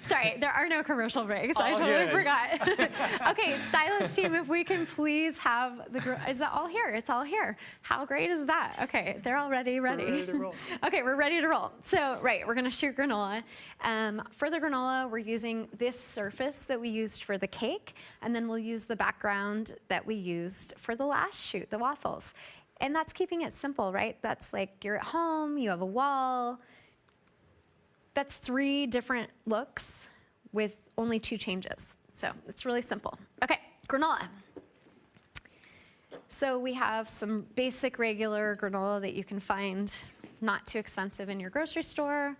Sorry, there are no commercial breaks. I All totally good. forgot. Okay, stylist team, if we can please have is that all here? It's all here. How great is that? Okay, they're all ready. We're ready to roll. Okay, we're ready to roll. So, right, we're gonna shoot granola. For the granola, we're using this surface that we used for the cake, and then we'll use the background that we used for the last shoot, the waffles. And that's keeping it simple, right? That's like you're at home, you have a wall. That's 3 different looks with only 2 changes. So it's really simple. Okay, granola. So we have some basic regular granola that you can find not too expensive in your grocery store.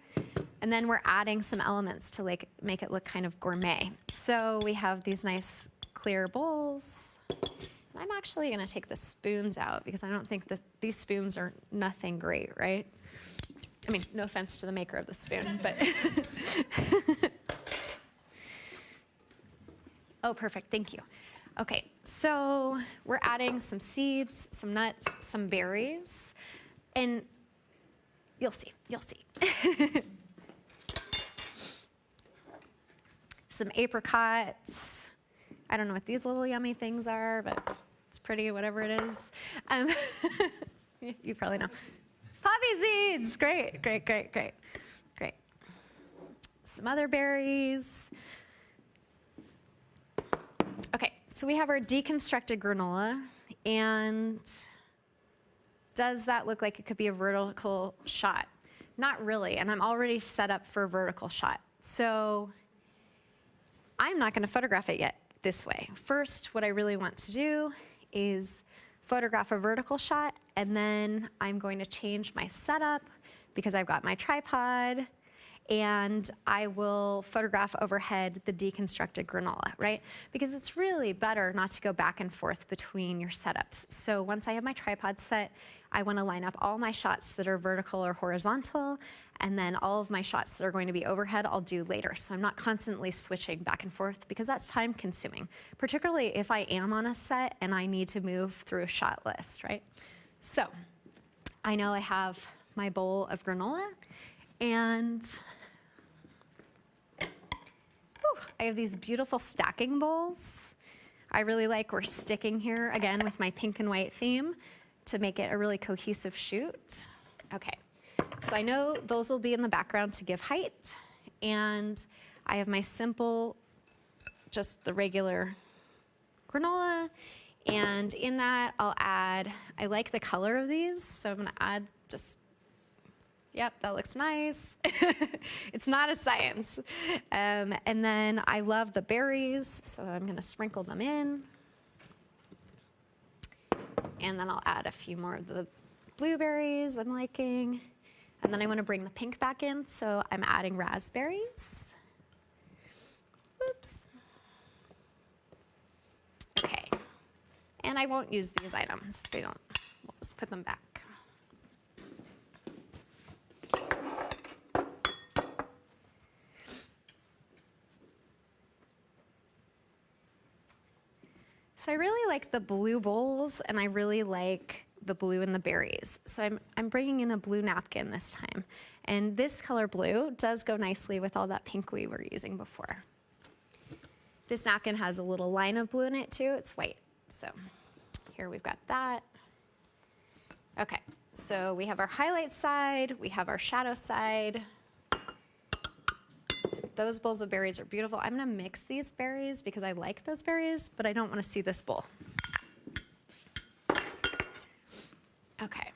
And then we're adding some elements to make it look kind of gourmet. So we have these nice clear bowls. I'm actually gonna take the spoons out because I don't think that these spoons are nothing great, right? I mean, no offense to the maker of the spoon, but. Oh, perfect, thank you. Okay, so we're adding some seeds, some nuts, some berries, and you'll see. Some apricots. I don't know what these little yummy things are, but it's pretty, whatever it is. You probably know. Poppy seeds, great. Some other berries. Okay, so we have our deconstructed granola, and does that look like it could be a vertical shot? Not really, and I'm already set up for a vertical shot. So I'm not gonna photograph it yet this way. First, what I really want to do is photograph a vertical shot, and then I'm going to change my setup because I've got my tripod, and I will photograph overhead the deconstructed granola, right? Because it's really better not to go back and forth between your setups. So once I have my tripod set, I want to line up all my shots that are vertical or horizontal, and then all of my shots that are going to be overhead I'll do later. So I'm not constantly switching back and forth because that's time consuming, particularly if I am on a set and I need to move through a shot list, right? So I know I have my bowl of granola, and I have these beautiful stacking bowls. I really like we're sticking here again with my pink and white theme to make it a really cohesive shoot. Okay, so I know those will be in the background to give height, and I have my simple, just the regular granola, and in that I'll add, I like the color of these, so I'm gonna add just, yep, that looks nice. It's not a science. And then I love the berries, so I'm gonna sprinkle them in. And then I'll add a few more of the blueberries I'm liking. And then I wanna bring the pink back in, so I'm adding raspberries. Oops. Okay. And I won't use these items. We'll just put them back. So I really like the blue bowls, and I really like the blue and the berries. So I'm bringing in a blue napkin this time. And this color blue does go nicely with all that pink we were using before. This napkin has a little line of blue in it too. It's white. So here we've got that. Okay, so we have our highlight side, we have our shadow side. Those bowls of berries are beautiful. I'm gonna mix these berries because I like those berries, but I don't wanna see this bowl. Okay.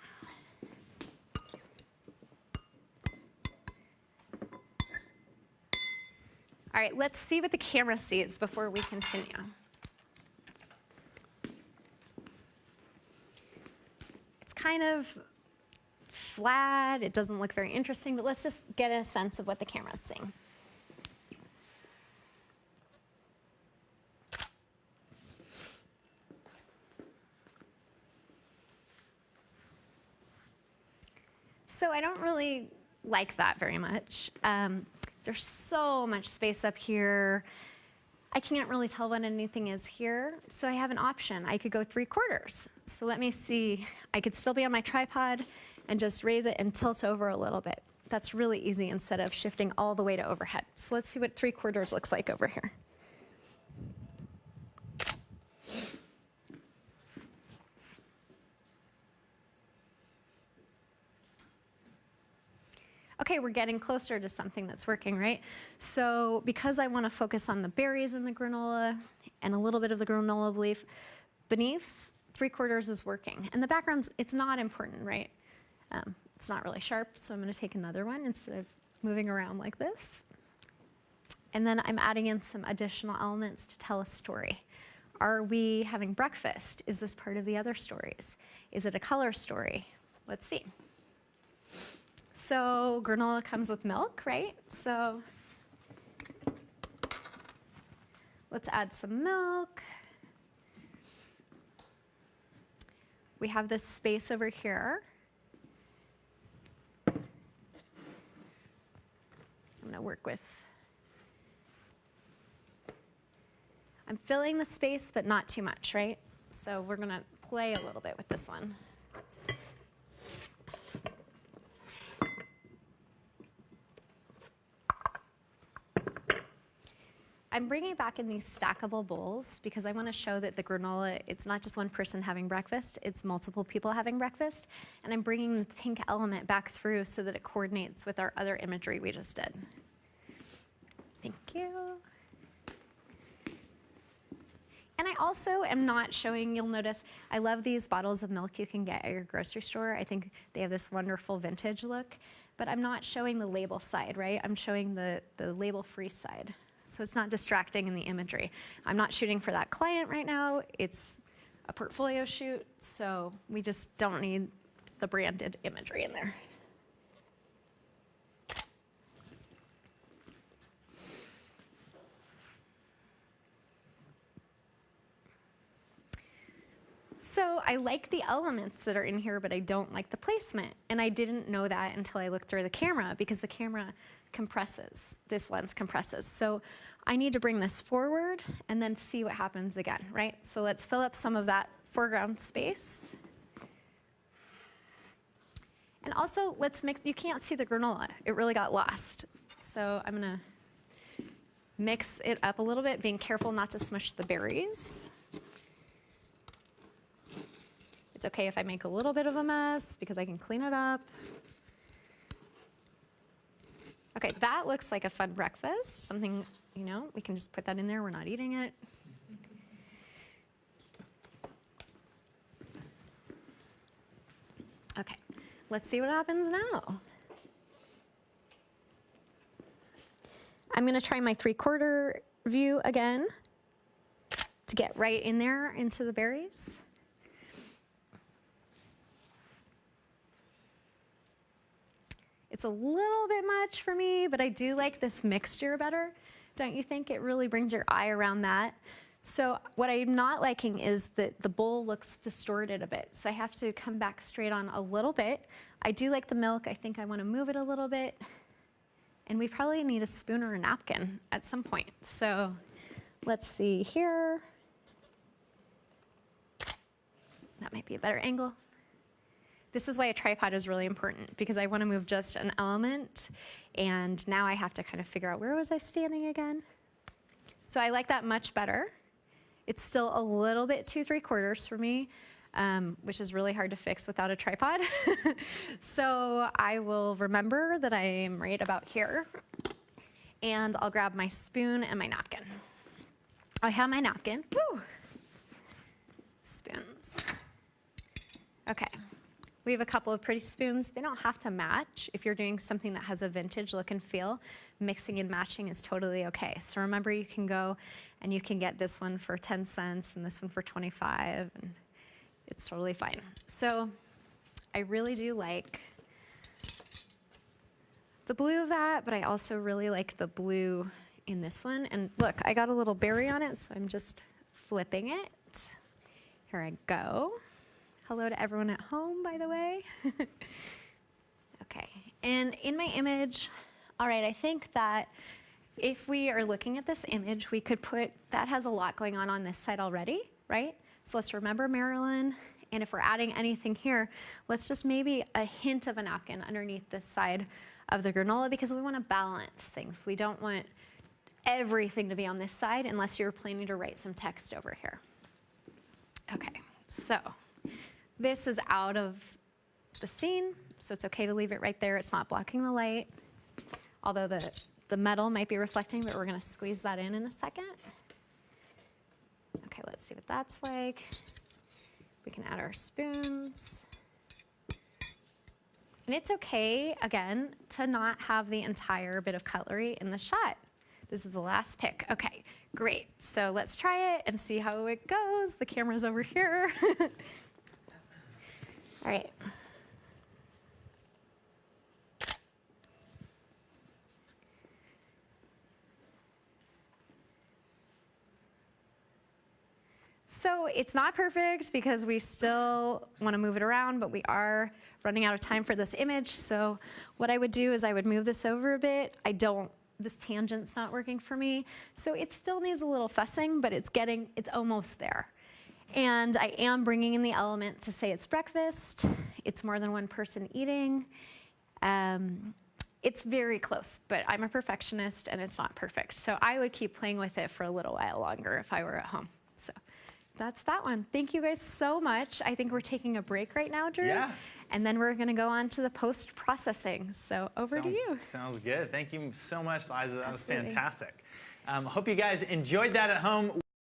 All right, let's see what the camera sees before we continue. It's kind of flat, it doesn't look very interesting, but let's just get a sense of what the camera's seeing. So I don't really like that very much. There's so much space up here. I can't really tell what anything is here, so I have an option. I could go 3/4. So let me see. I could still be on my tripod and just raise it and tilt over a little bit. That's really easy instead of shifting all the way to overhead. So let's see what 3/4 looks like over here. Okay, we're getting closer to something that's working, right? So because I want to focus on the berries in the granola and a little bit of the granola leaf beneath, 3/4 is working. And the background's, it's not important, right? It's not really sharp, so I'm going to take another one instead of moving around like this. And then I'm adding in some additional elements to tell a story. Are we having breakfast? Is this part of the other stories? Is it a color story? Let's see. So granola comes with milk, right? So let's add some milk. We have this space over here. I'm going to work with, I'm filling the space, but not too much, right? So we're going to play a little bit with this one. I'm bringing back in these stackable bowls because I want to show that the granola, it's not just one person having breakfast, it's multiple people having breakfast. And I'm bringing the pink element back through so that it coordinates with our other imagery we just did. Thank you. And I also am not showing, you'll notice, I love these bottles of milk you can get at your grocery store. I think they have this wonderful vintage look, but I'm not showing the label side, right? I'm showing the label-free side. So it's not distracting in the imagery. I'm not shooting for that client right now. It's a portfolio shoot, so we just don't need the branded imagery in there. So I like the elements that are in here, but I don't like the placement. And I didn't know that until I looked through the camera, because the camera compresses, this lens compresses. So I need to bring this forward and then see what happens again, right? So let's fill up some of that foreground space. And also let's mix, you can't see the granola, it really got lost. So I'm gonna mix it up a little bit, being careful not to smush the berries. It's okay if I make a little bit of a mess because I can clean it up. Okay, that looks like a fun breakfast. Something, you know, we can just put that in there. We're not eating it. Okay, let's see what happens now. I'm going to try my 3/4 view again to get right in there into the berries. It's a little bit much for me, but I do like this mixture better. Don't you think? It really brings your eye around that. So what I'm not liking is that the bowl looks distorted a bit. So I have to come back straight on a little bit. I do like the milk. I think I want to move it a little bit. And we probably need a spoon or a napkin at some point. So let's see here. That might be a better angle. This is why a tripod is really important, because I want to move just an element, and now I have to kind of figure out, where was I standing again? So I like that much better. It's still a little bit 2 3/4 for me, which is really hard to fix without a tripod. So I will remember that I am right about here, and I'll grab my spoon and my napkin. I have my napkin. Woo! Spoons. Okay. We have a couple of pretty spoons. They don't have to match. If you're doing something that has a vintage look and feel, mixing and matching is totally okay. So remember, you can go and you can get this one for 10 cents and this one for 25, and it's totally fine. So I really do like the blue of that, but I also really like the blue in this one. And look, I got a little berry on it, so I'm just flipping it. Here I go. Hello to everyone at home, by the way. Okay, and in my image, all right, I think that if we are looking at this image, we could put, that has a lot going on this side already, right? So let's remember Marilyn, and if we're adding anything here, let's just maybe a hint of a napkin underneath this side of the granola because we want to balance things. We don't want everything to be on this side unless you're planning to write some text over here. Okay, so this is out of the scene, so it's okay to leave it right there. It's not blocking the light, although the metal might be reflecting, but we're going to squeeze that in a second. Okay, let's see what that's like. We can add our spoons. And it's okay, again, to not have the entire bit of cutlery in the shot. This is the last pick. Okay, great. So let's try it and see how it goes. The camera's over here. All right. So it's not perfect because we still want to move it around, but we are running out of time for this image. So what I would do is I would move this over a bit. This tangent's not working for me. So it still needs a little fussing, but it's almost there. And I am bringing in the element to say it's breakfast. It's more than one person eating. It's very close, but I'm a perfectionist and it's not perfect. So I would keep playing with it for a little while longer if I were at home. So that's that one. Thank you guys so much. I think we're taking a break right now, Drew. Yeah. And then we're going to go on to the post-processing. So over to you. Sounds good. Thank you so much, Liza. That was Absolutely. fantastic. Hope you guys enjoyed that at home.